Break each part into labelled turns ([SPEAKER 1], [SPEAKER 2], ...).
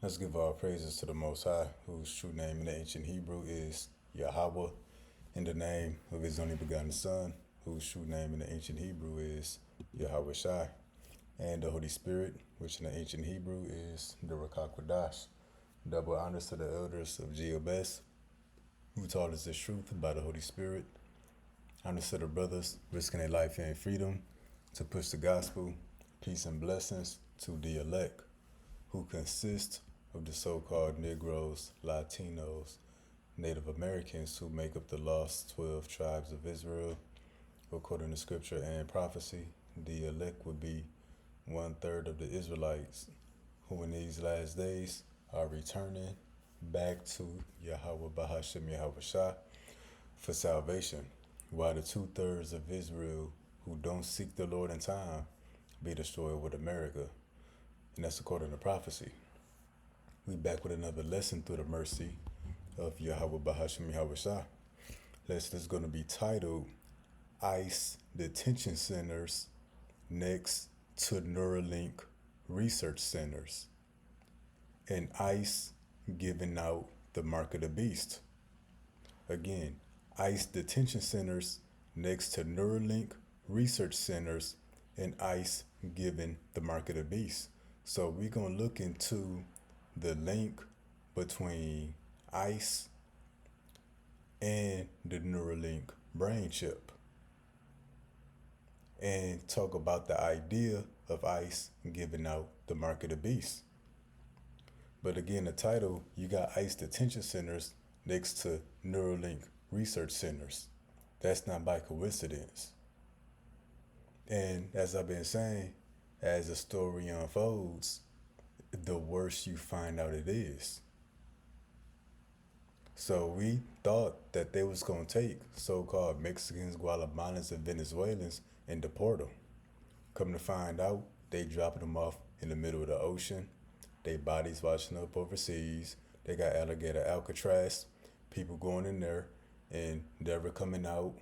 [SPEAKER 1] Let's give all praises to the Most High, whose true name in the ancient Hebrew is Yahweh, in the name of his only begotten Son, whose true name in the ancient Hebrew is Yahweh Shai, and the Holy Spirit, which in the ancient Hebrew is the Rakakwadash. Double honors to the elders of GOBS, who taught us the truth by the Holy Spirit. Honors to the brothers risking their life and freedom to push the gospel. Peace and blessings to the elect, who consist of the so-called Negroes, Latinos, Native Americans who make up the lost 12 tribes of Israel. According to scripture and prophecy, the elect would be 1/3 of the Israelites who in these last days are returning back to Yahweh Bahashem Yahweh Shah for salvation, while the 2/3 of Israel who don't seek the Lord in time be destroyed with America. And that's according to prophecy. We back with another lesson through the mercy of Yahweh Bahashem Yahweh Shah. Lesson is going to be titled ICE Detention Centers Next to Neuralink Research Centers, and ICE giving out the mark of the beast. Again, ICE Detention Centers next to Neuralink Research Centers, and ICE giving the mark of the beast. So we're going to look into the link between ICE and the Neuralink brain chip, and talk about the idea of ICE giving out the mark of the beast. But again, the title, you got ICE Detention Centers next to Neuralink Research Centers. That's not by coincidence. And as I've been saying, as the story unfolds, the worse you find out it is. So we thought that they was going to take so-called Mexicans, Guatemalans, and Venezuelans and deport them. Come to find out, they dropping them off in the middle of the ocean. They bodies washing up overseas. They got alligator Alcatraz. People going in there and never coming out,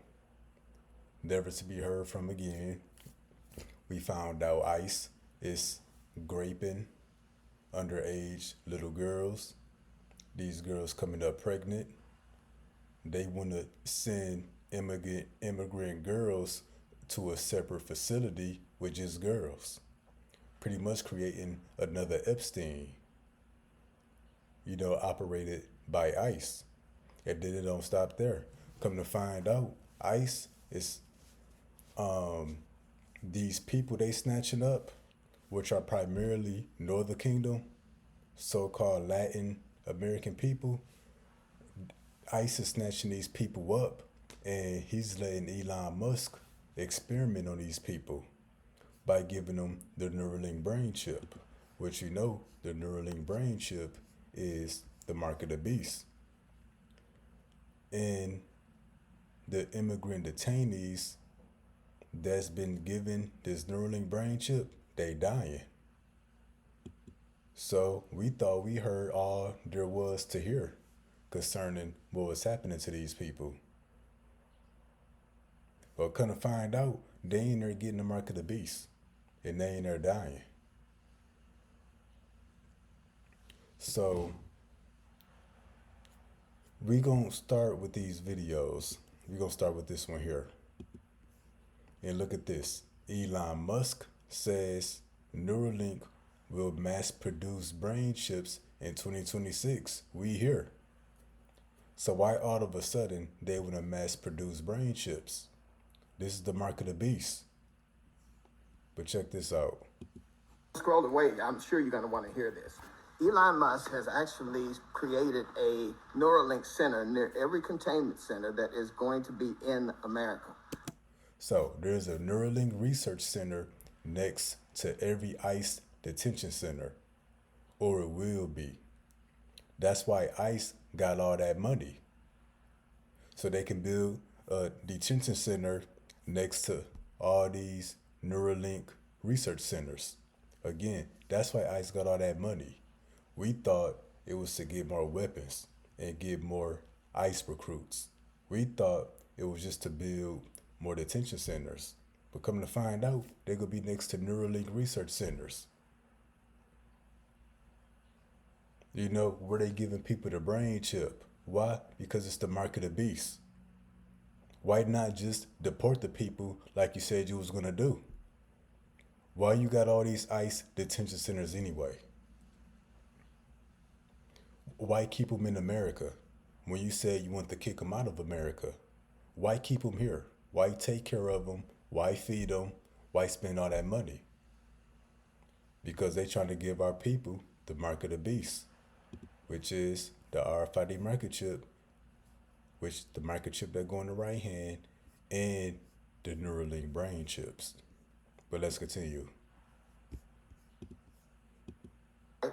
[SPEAKER 1] never to be heard from again. We found out ICE is graping underage little girls. These girls coming up pregnant. They want to send immigrant girls to a separate facility with just girls. Pretty much creating another Epstein, operated by ICE. And then it don't stop there. Come to find out, ICE is these people they snatching up, which are primarily Northern Kingdom, so-called Latin American people. ICE is snatching these people up, and he's letting Elon Musk experiment on these people by giving them the Neuralink brain chip, which the Neuralink brain chip is the mark of the beast. And the immigrant detainees that's been given this Neuralink brain chip, they dying. So we thought we heard all there was to hear concerning what was happening to these people. But come to find out, they ain't there getting the mark of the beast, and they ain't there dying. So we gonna start with these videos. We gonna start with this one here. And look at this. Elon Musk says Neuralink will mass produce brain chips in 2026. We here. So why all of a sudden they want to mass produce brain chips? This is the mark of the beast. But check this out.
[SPEAKER 2] Scroll away. I'm sure you're going to want to hear this. Elon Musk has actually created a Neuralink center near every containment center that is going to be in America.
[SPEAKER 1] So there's a Neuralink research center next to every ICE detention center, or it will be. That's why ICE got all that money, so they can build a detention center next to all these Neuralink research centers. Again, that's why ICE got all that money. We thought it was to get more weapons and get more ICE recruits. We thought it was just to build more detention centers. But come to find out, they're going to be next to Neuralink research centers. You know, where they giving people the brain chip. Why? Because it's the mark of the beast. Why not just deport the people like you said you was gonna do? Why you got all these ICE detention centers anyway? Why keep them in America when you said you want to kick them out of America? Why keep them here? Why take care of them? Why feed them? Why spend all that money? Because they trying to give our people the mark of the beast, which is the RFID microchip, which the microchip that go in the right hand, and the Neuralink brain chips. But let's continue.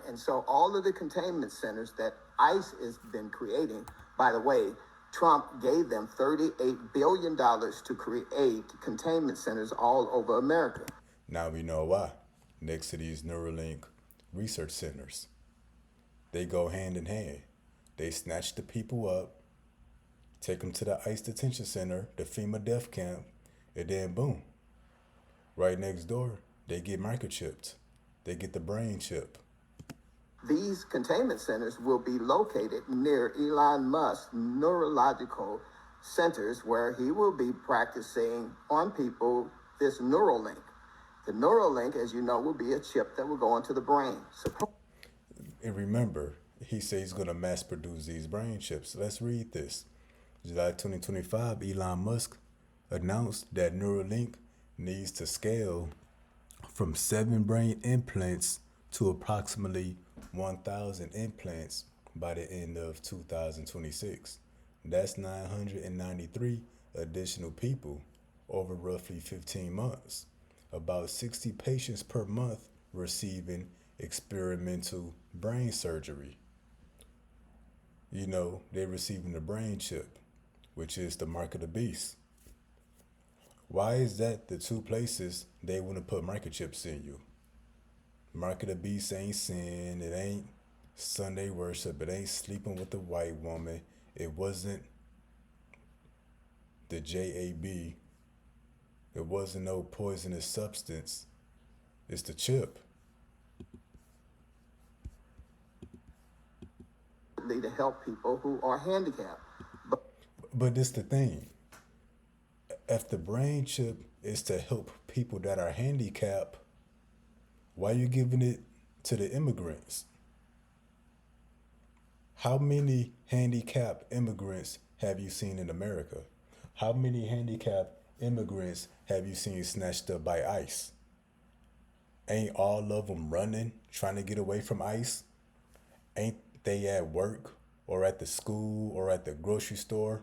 [SPEAKER 2] And so all of the containment centers that ICE has been creating, by the way, Trump gave them $38 billion to create containment centers all over America.
[SPEAKER 1] Now we know why. Next to these Neuralink research centers, they go hand in hand. They snatch the people up, take them to the ICE detention center, the FEMA death camp, and then boom, right next door, they get microchipped. They get the brain chip.
[SPEAKER 2] These containment centers will be located near Elon Musk's neurological centers where he will be practicing on people this Neuralink. The Neuralink, as you know, will be a chip that will go into the brain.
[SPEAKER 1] And remember, he says he's going to mass produce these brain chips. Let's read this. July 2025, Elon Musk announced that Neuralink needs to scale from 7 brain implants to approximately 1,000 implants by the end of 2026. That's 993 additional people over roughly 15 months. About 60 patients per month receiving experimental brain surgery. You know, they're receiving the brain chip, which is the mark of the beast. Why is that the two places they want to put microchips in you? Mark of the beast ain't sin. It ain't Sunday worship. It ain't sleeping with a white woman. It wasn't the JAB. It wasn't no poisonous substance. It's the chip.
[SPEAKER 2] To help people who are handicapped.
[SPEAKER 1] But this the thing. If the brain chip is to help people that are handicapped, why are you giving it to the immigrants? How many handicapped immigrants have you seen in America? How many handicapped immigrants have you seen snatched up by ICE? Ain't all of them running, trying to get away from ICE? Ain't they at work or at the school or at the grocery store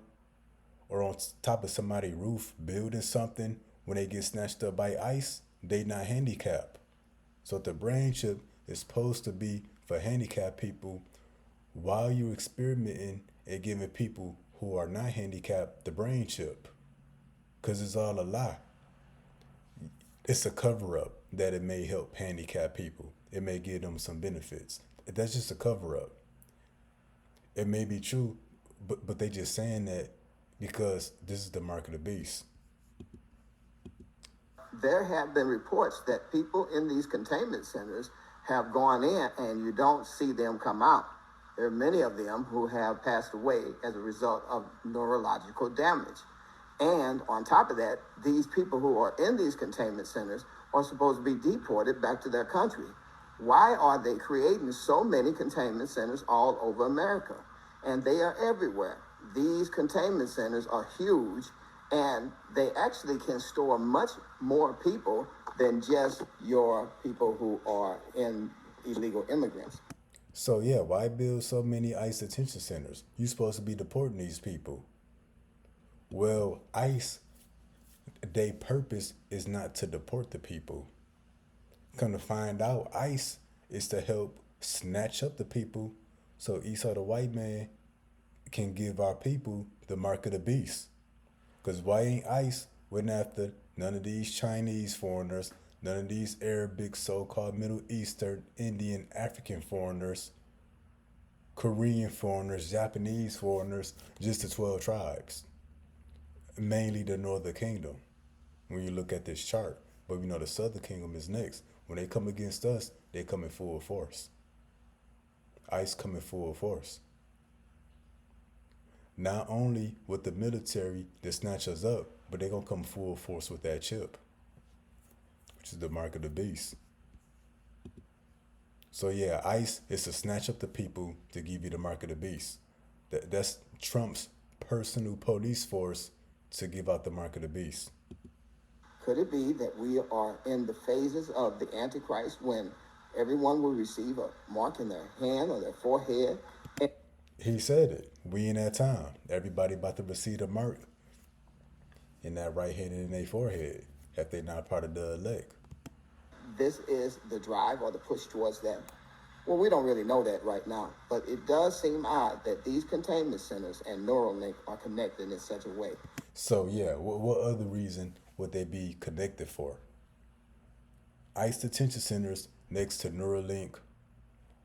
[SPEAKER 1] or on top of somebody's roof building something when they get snatched up by ICE? They not handicapped. So the brain chip is supposed to be for handicapped people while you're experimenting and giving people who are not handicapped the brain chip. Because it's all a lie. It's a cover up that it may help handicapped people. It may give them some benefits. That's just a cover up. It may be true, but they just saying that because this is the mark of the beast.
[SPEAKER 2] There have been reports that people in these containment centers have gone in and you don't see them come out. There are many of them who have passed away as a result of neurological damage. And on top of that, these people who are in these containment centers are supposed to be deported back to their country. Why are they creating so many containment centers all over America? And they are everywhere. These containment centers are huge, and they actually can store much more people than just your people who are illegal immigrants.
[SPEAKER 1] So yeah, why build so many ICE detention centers? You're supposed to be deporting these people. Well, ICE, their purpose is not to deport the people. Come to find out, ICE is to help snatch up the people so Esau the white man can give our people the mark of the beast. Because why ain't ICE went after none of these Chinese foreigners, none of these Arabic, so-called Middle Eastern, Indian, African foreigners, Korean foreigners, Japanese foreigners, just the 12 tribes? Mainly the Northern Kingdom, when you look at this chart. But we know the Southern Kingdom is next. When they come against us, they come in full force. ICE coming full force. Not only with the military to snatch us up, but they're going to come full force with that chip, which is the mark of the beast. So yeah, ICE is to snatch up the people to give you the mark of the beast. That's Trump's personal police force to give out the mark of the beast.
[SPEAKER 2] Could it be that we are in the phases of the Antichrist when everyone will receive a mark in their hand or their forehead?
[SPEAKER 1] He said it. We in that time. Everybody about to receive a mark in that right hand and in their forehead if they're not part of the elect.
[SPEAKER 2] This is the drive or the push towards that. Well, we don't really know that right now, but it does seem odd that these containment centers and Neuralink are connected in such a way.
[SPEAKER 1] So yeah, what other reason would they be connected for? ICE detention centers next to Neuralink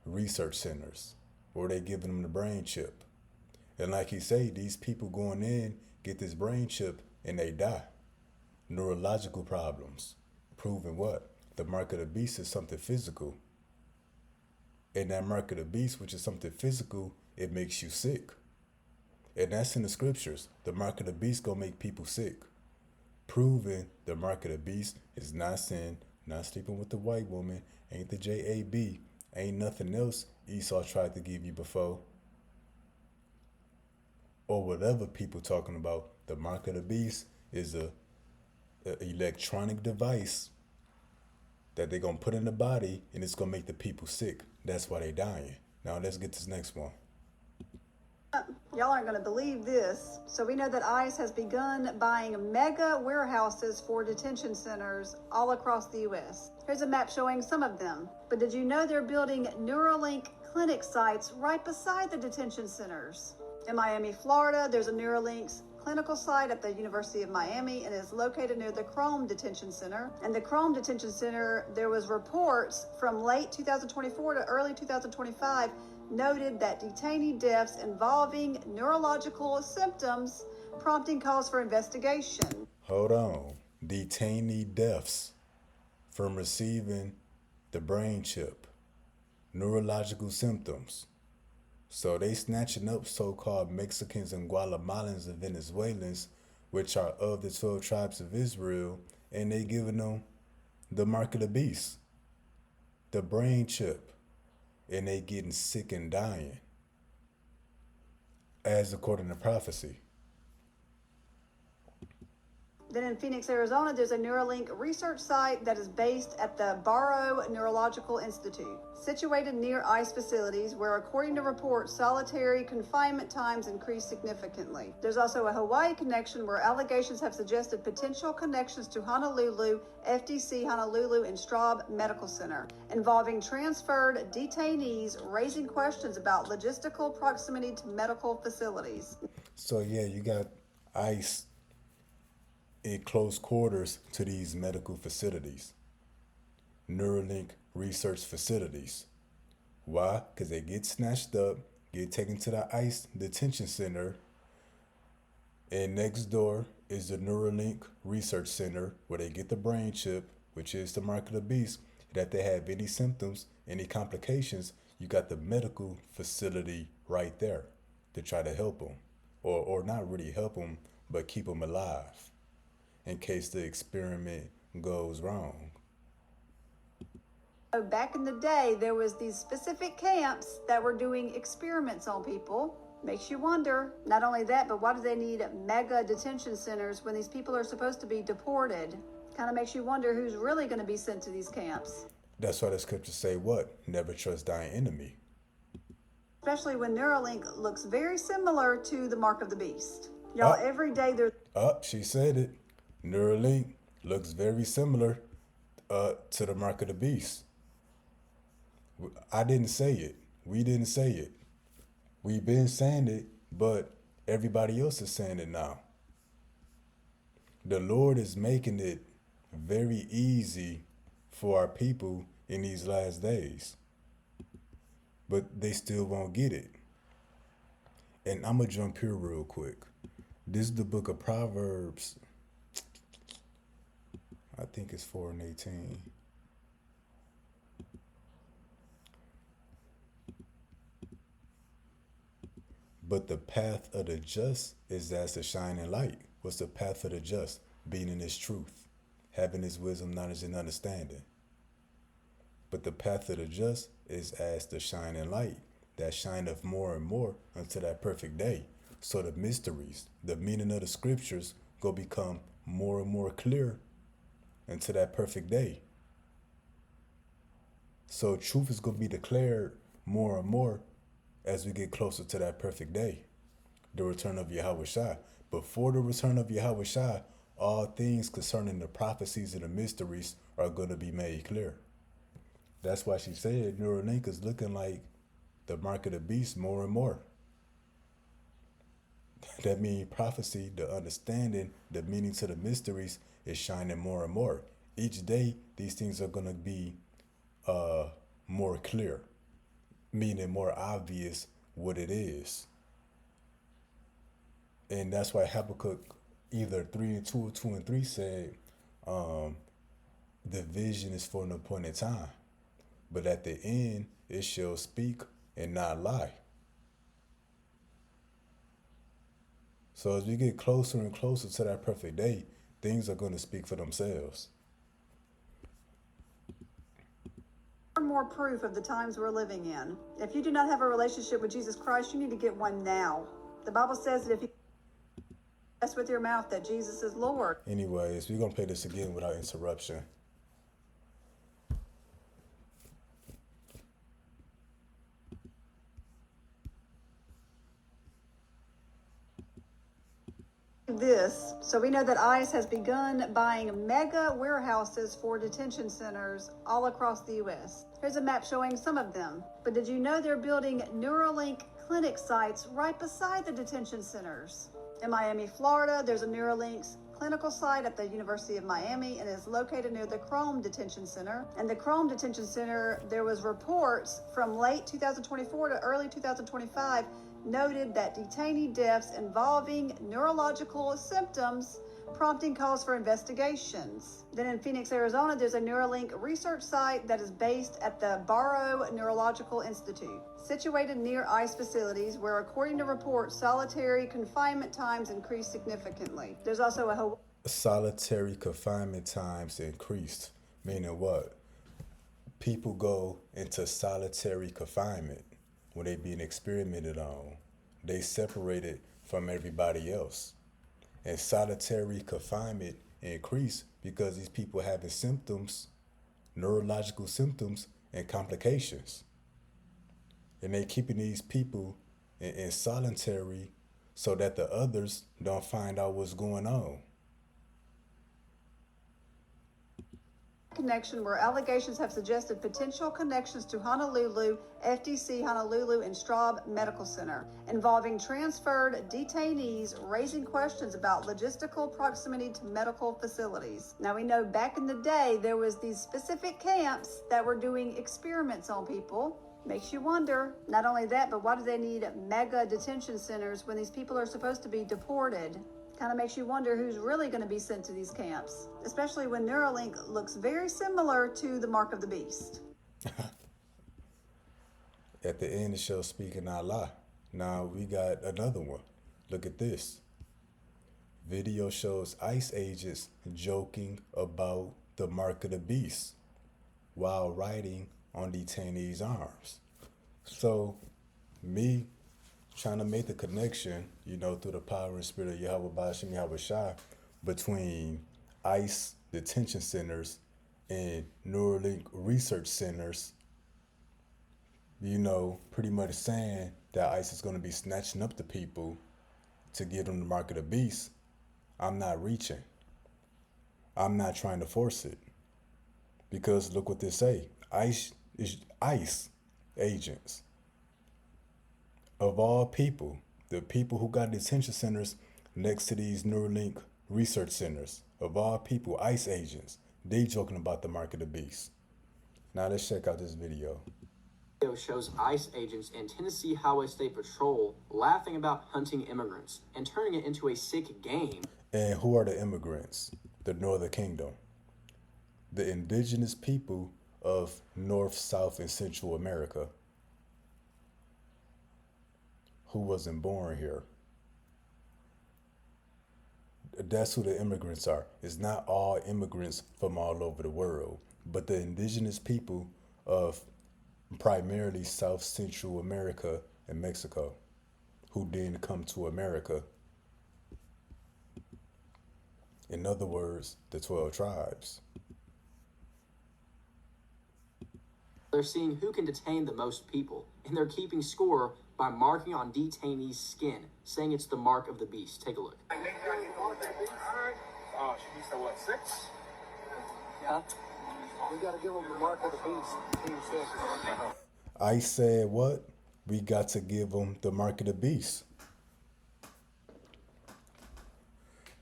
[SPEAKER 1] research centers, where they giving them the brain chip. And like he say, these people going in get this brain chip and they die. Neurological problems. Proving what? The mark of the beast is something physical. And that mark of the beast, which is something physical, it makes you sick. And that's in the scriptures. The mark of the beast gonna make people sick. Proving the mark of the beast is not sin, not sleeping with the white woman, ain't the JAB, ain't nothing else Esau tried to give you before. Or whatever people talking about. The mark of the beast is a electronic device that they're going to put in the body, and it's going to make the people sick. That's why they dying. Now let's get to this next one.
[SPEAKER 3] Y'all aren't going to believe this. So we know that ICE has begun buying mega warehouses for detention centers all across the U.S. Here's a map showing some of them. But did you know they're building Neuralink clinic sites right beside the detention centers? In Miami, Florida, there's a Neuralink's clinical site at the University of Miami and is located near the Chrome Detention Center. And the Chrome Detention Center, there was reports from late 2024 to early 2025 noted that detainee deaths involving neurological symptoms prompting calls for investigation.
[SPEAKER 1] Hold on. Detainee deaths from receiving the brain chip. Neurological symptoms. So they snatching up so-called Mexicans and Guatemalans and Venezuelans, which are of the 12 tribes of Israel, and they giving them the mark of the beast, the brain chip, and they getting sick and dying, as according to prophecy.
[SPEAKER 3] Then in Phoenix, Arizona, there's a Neuralink research site that is based at the Barrow Neurological Institute, situated near ICE facilities where, according to reports, solitary confinement times increased significantly. There's also a Hawaii connection where allegations have suggested potential connections to Honolulu, FDC Honolulu, and Straub Medical Center, involving transferred detainees, raising questions about logistical proximity to medical facilities.
[SPEAKER 1] So yeah, you got ICE in close quarters to these medical facilities, Neuralink research facilities. Why? Because they get snatched up, get taken to the ICE detention center, and next door is the Neuralink research center where they get the brain chip, which is the mark of the beast. That if they have any symptoms, any complications, you got the medical facility right there to try to help them, or not really help them, but keep them alive in case the experiment goes wrong.
[SPEAKER 3] So back in the day, there was these specific camps that were doing experiments on people. Makes you wonder, not only that, but why do they need mega detention centers when these people are supposed to be deported? Kind of makes you wonder who's really going to be sent to these camps.
[SPEAKER 1] That's why the scriptures say what? Never trust thine enemy.
[SPEAKER 3] Especially when Neuralink looks very similar to the mark of the beast. Y'all, every day there's...
[SPEAKER 1] She said it. Neuralink looks very similar to the mark of the beast. I didn't say it. We didn't say it. We've been saying it, but everybody else is saying it now. The Lord is making it very easy for our people in these last days, but they still won't get it. And I'm going to jump here real quick. This is the book of Proverbs. I think it's 4:18. But the path of the just is as the shining light. What's the path of the just? Being in his truth, having his wisdom, knowledge, and understanding. But the path of the just is as the shining light that shineth more and more unto that perfect day. So the mysteries, the meaning of the scriptures, go become more and more clear unto that perfect day. So truth is going to be declared more and more as we get closer to that perfect day, the return of Yahweh Shai. Before the return of Yahweh Shai, all things concerning the prophecies and the mysteries are going to be made clear. That's why she said Neuralink is looking like the mark of the beast more and more. That means prophecy, the understanding, the meaning to the mysteries is shining more and more. Each day, these things are going to be more clear, meaning more obvious what it is. And that's why Habakkuk either 3:2 or 2:3 said, the vision is for an appointed time, but at the end it shall speak and not lie. So as we get closer and closer to that perfect day, things are going to speak for themselves.
[SPEAKER 3] More proof of the times we're living in. If you do not have a relationship with Jesus Christ, you need to get one now. The Bible says that if you confess with your mouth that Jesus is Lord.
[SPEAKER 1] Anyways, we're going to play this again without interruption.
[SPEAKER 3] This, so we know that ICE has begun buying mega warehouses for detention centers all across the U.S. Here's a map showing some of them. But did you know they're building Neuralink clinic sites right beside the detention centers? In Miami, Florida, there's a Neuralink clinical site at the University of Miami and is located near the Chrome Detention Center. And the Chrome Detention Center, there was reports from late 2024 to early 2025 noted that detainee deaths involving neurological symptoms prompting calls for investigations. Then in Phoenix, Arizona, there's a Neuralink research site that is based at the Barrow Neurological Institute, situated near ICE facilities where, according to reports, solitary confinement times increased significantly. There's also a
[SPEAKER 1] solitary confinement times increased, meaning what? People go into solitary confinement when they being experimented on. They separated from everybody else. And solitary confinement increased because these people having symptoms, neurological symptoms and complications. And they keeping these people in solitary so that the others don't find out what's going on.
[SPEAKER 3] Connection where allegations have suggested potential connections to Honolulu, FDC Honolulu, and Straub Medical Center involving transferred detainees, raising questions about logistical proximity to medical facilities. Now we know back in the day there was these specific camps that were doing experiments on people. Makes you wonder, not only that, but why do they need mega detention centers when these people are supposed to be deported? Kind of makes you wonder who's really going to be sent to these camps, especially when Neuralink looks very similar to the mark of the beast.
[SPEAKER 1] At the end, it shall speak and not lie. Now we got another one. Look at this. Video shows ICE agents joking about the mark of the beast while riding on detainees' arms. So, me trying to make the connection, through the power and spirit of Yahweh Bashim Yahweh Shai, between ICE detention centers and Neuralink research centers, pretty much saying that ICE is going to be snatching up the people to give them the mark of the beast. I'm not reaching. I'm not trying to force it. Because look what they say. ICE agents. Of all people, the people who got detention centers next to these Neuralink research centers, of all people, ICE agents, they joking about the mark of the beast. Now let's check out this video.
[SPEAKER 4] Video shows ICE agents and Tennessee Highway State Patrol laughing about hunting immigrants and turning it into a sick game.
[SPEAKER 1] And who are the immigrants? The Northern Kingdom. The indigenous people of North, South, and Central America. who wasn't born here. That's who the immigrants are. It's not all immigrants from all over the world, but the indigenous people of primarily South Central America and Mexico who didn't come to America. In other words, the 12 tribes.
[SPEAKER 4] They're seeing who can detain the most people, and they're keeping score by marking on detainees' skin, saying it's the mark of the beast. Take a look.
[SPEAKER 5] Oh, she said what, 6?
[SPEAKER 6] Yeah. We got to give them the mark of the beast. Team 6.
[SPEAKER 1] I said what? We got to give them the mark of the beast.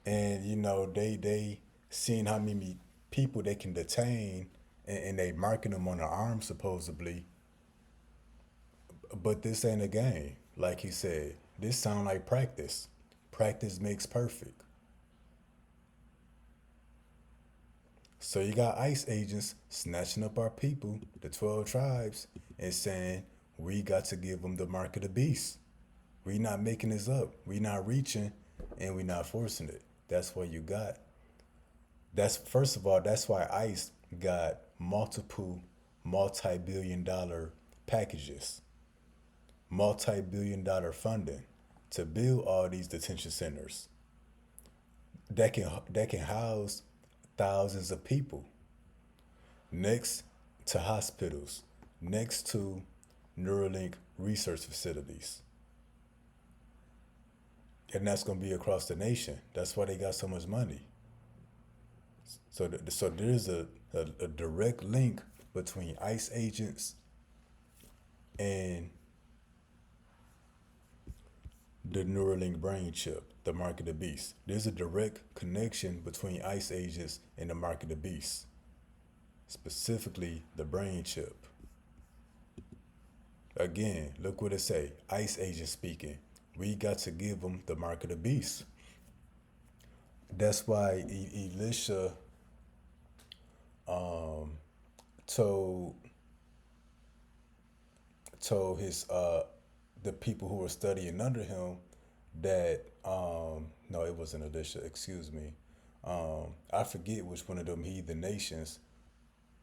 [SPEAKER 1] And, you know, they seeing how many people they can detain, and they marking them on the arm, supposedly. But this ain't a game. Like he said, this sound like practice. Practice makes perfect. So you got ICE agents snatching up our people, the 12 tribes, and saying, we got to give them the mark of the beast. We not making this up. We not reaching, and we not forcing it. That's what you got. First of all, that's why ICE got multiple multi-billion-dollar packages, multi-billion-dollar funding to build all these detention centers that can house thousands of people next to hospitals, next to Neuralink research facilities. And that's going to be across the nation. That's why they got so much money. So there's a direct link between ICE agents and the Neuralink brain chip, the mark of the beast. There's a direct connection between ICE agents and the mark of the beast, specifically the brain chip. Again, look what it say. ICE agents speaking. We got to give them the mark of the beast. That's why Elisha told his the people who were studying under him that no, it wasn't Elisha, excuse me. I forget which one of them heathen nations,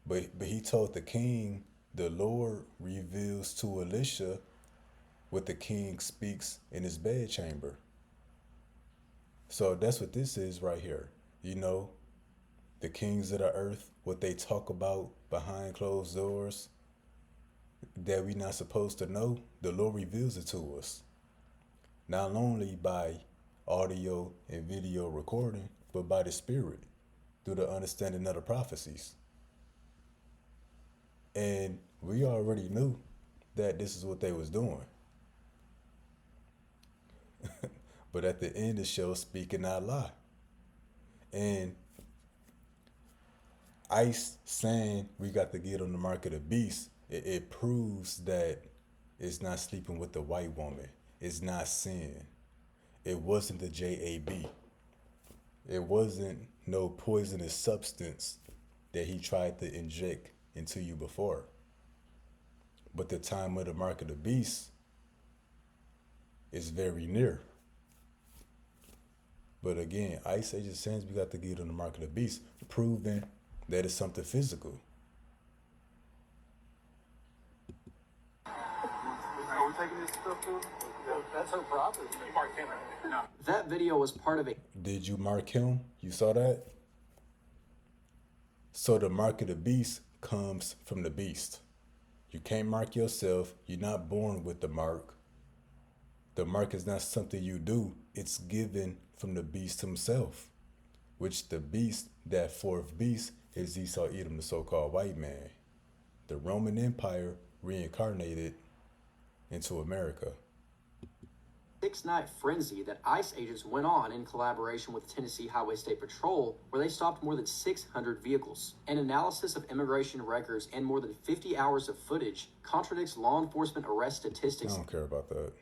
[SPEAKER 1] but he told the king, the Lord reveals to Elisha what the king speaks in his bedchamber. So that's what this is right here. You know, the kings of the earth, what they talk about behind closed doors that we not supposed to know, the Lord reveals it to us. Not only by audio and video recording, but by the Spirit, through the understanding of the prophecies. And we already knew that this is what they was doing. But at the end, the show speaking not lie. And ICE saying we got to get on the mark of the beast, it proves that it's not sleeping with the white woman. It's not sin. It wasn't the JAB. It wasn't no poisonous substance that he tried to inject into you before. But the time of the mark of the beast is very near. But again, ICE agent saying we got to get on the mark of the beast, proving that it's something physical.
[SPEAKER 5] Are we taking this stuff to him? That's her property. You mark him. No.
[SPEAKER 4] That video was part of a
[SPEAKER 1] Did you mark him? You saw that? So the mark of the beast comes from the beast. You can't mark yourself. You're not born with the mark. The mark is not something you do. It's given from the beast himself, which the beast, that fourth beast, is Esau Edom, the so-called white man. The Roman Empire reincarnated into America.
[SPEAKER 4] 6-night frenzy that ICE agents went on in collaboration with Tennessee Highway State Patrol, where they stopped more than 600 vehicles. An analysis of immigration records and more than 50 hours of footage contradicts law enforcement arrest statistics.
[SPEAKER 1] I don't care about that.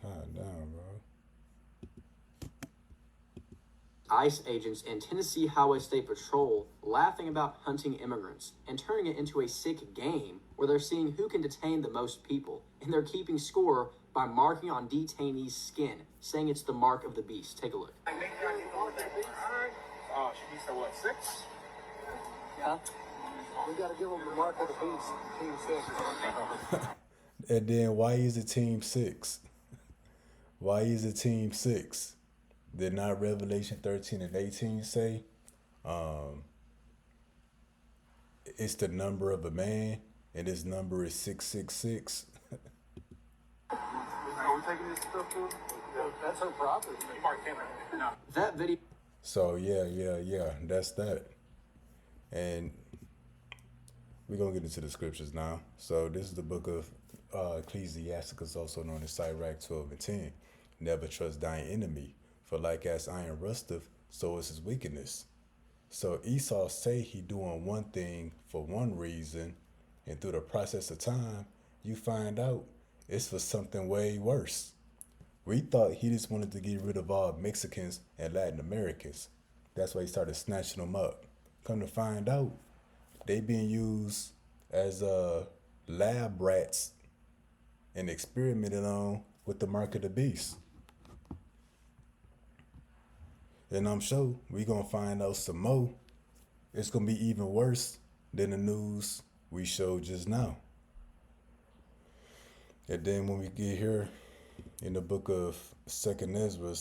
[SPEAKER 1] God damn, bro.
[SPEAKER 4] ICE agents and Tennessee Highway State Patrol laughing about hunting immigrants and turning it into a sick game where they're seeing who can detain the most people, and they're keeping score by marking on detainees' skin, saying it's the mark of the beast. Take a look.
[SPEAKER 5] Oh, she needs to what, 6?
[SPEAKER 6] Huh? We got to give them the mark of the beast. Team 6.
[SPEAKER 1] And then why is it Team 6? Why is it Team 6? Did not Revelation 13 and 18 say it's the number of a man, and his number is 666?
[SPEAKER 5] Are we taking this stuff to her? That's her property. You marked him. No.
[SPEAKER 4] That video.
[SPEAKER 1] So yeah, that's that. And we're going to get into the scriptures now. So this is the book of Ecclesiasticus, also known as Sirach 12 and 10. Never trust thine enemy, for like as iron rusteth, so is his wickedness. So Esau say he doing one thing for one reason, and through the process of time, you find out it's for something way worse. We thought he just wanted to get rid of all Mexicans and Latin Americans. That's why he started snatching them up. Come to find out, they being used as lab rats and experimented on with the mark of the beast. And I'm sure we gonna find out some more. It's gonna be even worse than the news we showed just now. And then when we get here in the book of 2nd Ezra,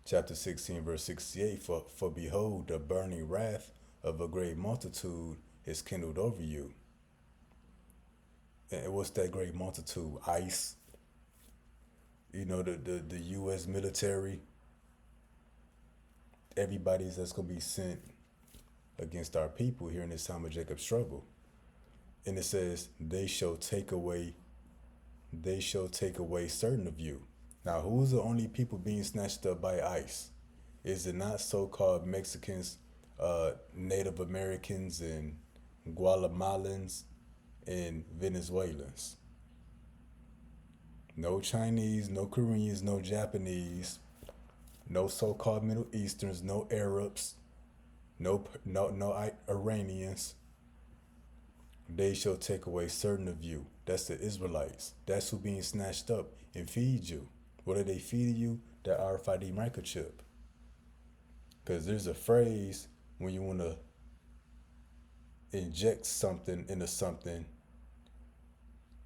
[SPEAKER 1] chapter 16, verse 68, for behold, the burning wrath of a great multitude is kindled over you. And what's that great multitude? ICE. You know, the U.S. military. Everybody's that's going to be sent against our people here in this time of Jacob's trouble. And it says, they shall take away certain of you. Now, who's the only people being snatched up by ICE? Is it not so-called Mexicans, Native Americans, and Guatemalans, and Venezuelans? No Chinese, no Koreans, no Japanese, no so-called Middle Easterns, no Arabs, no Iranians. They shall take away certain of you. That's the Israelites. That's who being snatched up and feed you. What are they feeding you? The RFID microchip. Because there's a phrase when you want to inject something into something,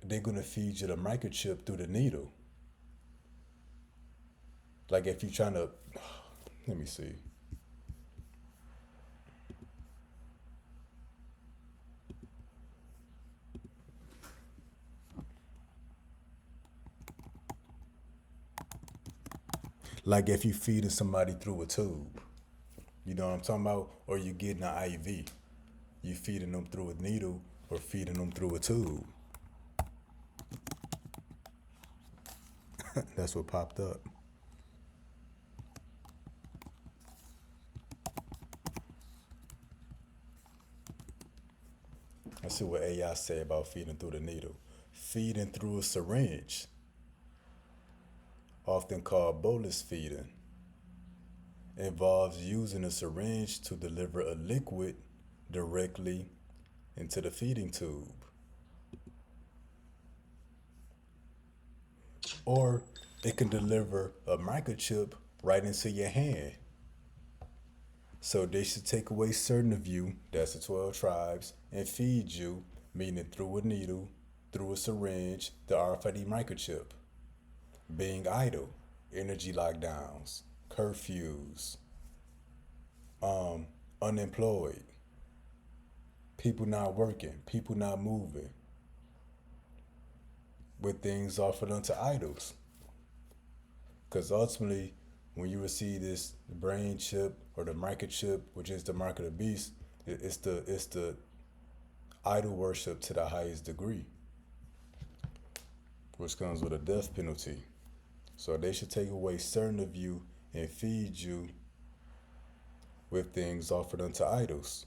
[SPEAKER 1] they're going to feed you the microchip through the needle. Like if you're trying to, let me see. Like if you feeding somebody through a tube, you know what I'm talking about? Or you getting an IV. You feeding them through a needle or feeding them through a tube. That's what popped up. Let's see what AI say about feeding through the needle. Feeding through a syringe, often called bolus feeding, involves using a syringe to deliver a liquid directly into the feeding tube. Or it can deliver a microchip right into your hand. So they should take away certain of you, that's the 12 tribes, and feed you, meaning through a needle, through a syringe, the RFID microchip. Being idle, energy lockdowns, curfews, unemployed, people not working, people not moving, with things offered unto idols. Because ultimately, when you receive this brain chip or the microchip, which is the mark of the beast, it's the idol worship to the highest degree, which comes with a death penalty. So they should take away certain of you and feed you with things offered unto idols.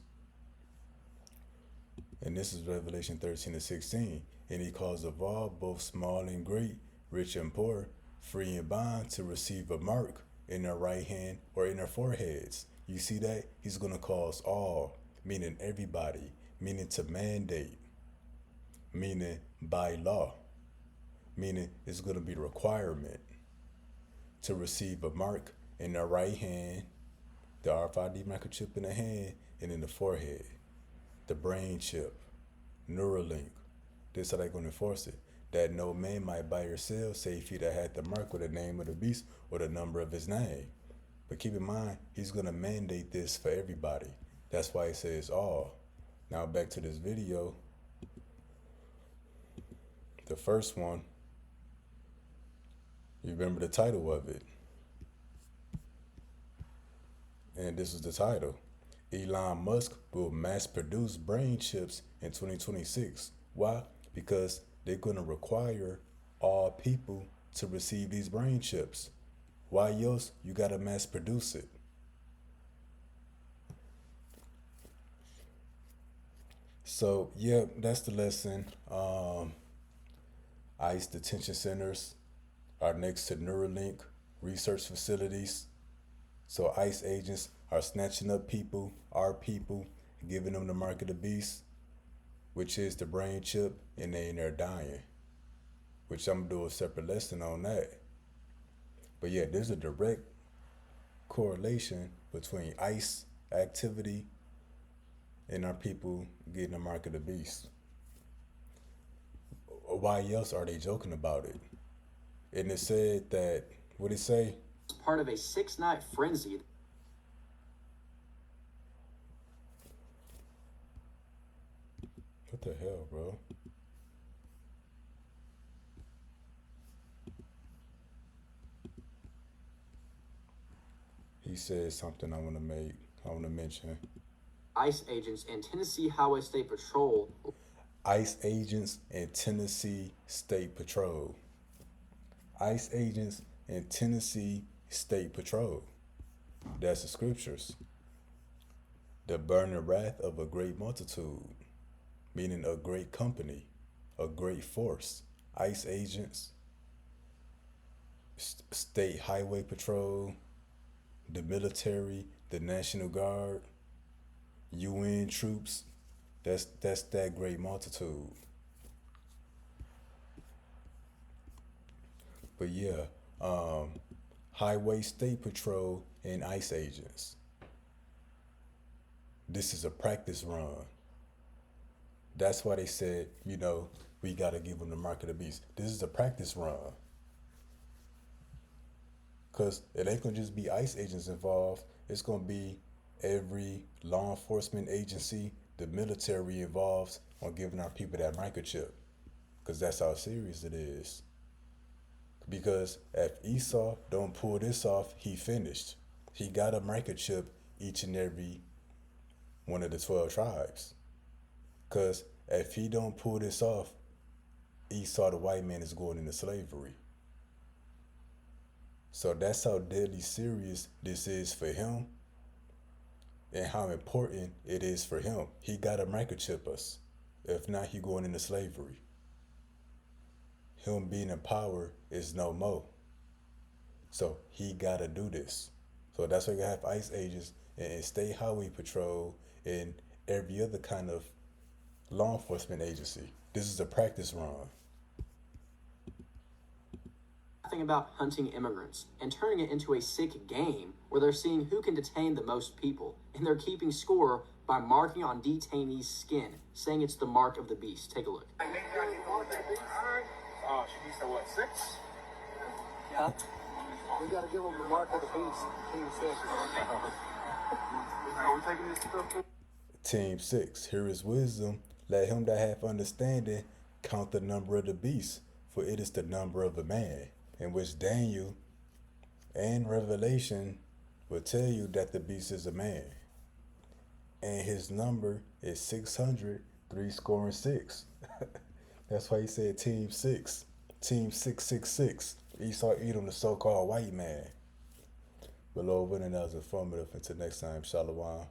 [SPEAKER 1] And this is Revelation 13 and 16. And he calls of all, both small and great, rich and poor, free and bond, to receive a mark in their right hand or in their foreheads. You see that? He's going to cause all, meaning everybody, meaning to mandate. meaning by law, meaning it's going to be a requirement to receive a mark in the right hand, the RFID microchip in the hand, and in the forehead, the brain chip, Neuralink. This how they're going to enforce it. That no man might buy or sell, save he that had the mark or the name of the beast or the number of his name. But keep in mind, he's going to mandate this for everybody. That's why it says all. Now back to this video. The first one, you remember the title of it. And this is the title. Elon Musk will mass produce brain chips in 2026. Why? Because they're going to require all people to receive these brain chips. Why else you got to mass produce it? So, yeah, that's the lesson. ICE detention centers are next to Neuralink research facilities. So ICE agents are snatching up people, our people, giving them the mark of the beast, which is the brain chip, and they in there dying, which I'm going to do a separate lesson on that. But yeah, there's a direct correlation between ICE activity and our people getting the mark of the beast. Why else are they joking about it? And it said that, what did it say?
[SPEAKER 4] It's part of a 6-night frenzy.
[SPEAKER 1] What the hell, bro? He said something I want to mention.
[SPEAKER 4] ICE agents and Tennessee Highway State Patrol.
[SPEAKER 1] ICE agents and Tennessee State Patrol. ICE agents and Tennessee State Patrol. That's the scriptures. The burning wrath of a great multitude, meaning a great company, a great force. ICE agents, State Highway Patrol, the military, the National Guard, UN troops. That's that great multitude. But yeah, Highway State Patrol and ICE agents. This is a practice run. That's why they said, we got to give them the mark of the beast. This is a practice run. Because it ain't going to just be ICE agents involved. It's going to be every law enforcement agency, the military involved on giving our people that microchip. Because that's how serious it is. Because if Esau don't pull this off, he finished. He got a microchip each and every one of the 12 tribes. Because if he don't pull this off, Esau, the white man, is going into slavery. So that's how deadly serious this is for him and how important it is for him. He got to microchip us. If not, he going into slavery. Him being in power is no more. So he got to do this. So that's why you have ICE agents and State Highway Patrol and every other kind of law enforcement agency. This is a practice run.
[SPEAKER 4] Thing about hunting immigrants and turning it into a sick game where they're seeing who can detain the most people, and they're keeping score by marking on detainees' skin, saying it's the mark of the beast. Take a look.
[SPEAKER 5] Oh, she needs to what, 6?
[SPEAKER 6] Yeah. We got to give them the mark of the beast. Team 6.
[SPEAKER 5] Are we taking this stuff too?
[SPEAKER 1] Team 6, here is wisdom. Let him that hath understanding count the number of the beast, for it is the number of a man. In which Daniel and Revelation will tell you that the beast is a man. And his number is 600, 666. That's why he said Team 6. Team 666. Esau Edom, the so-called white man. But Lord willing, that was informative. Until next time, Shalom.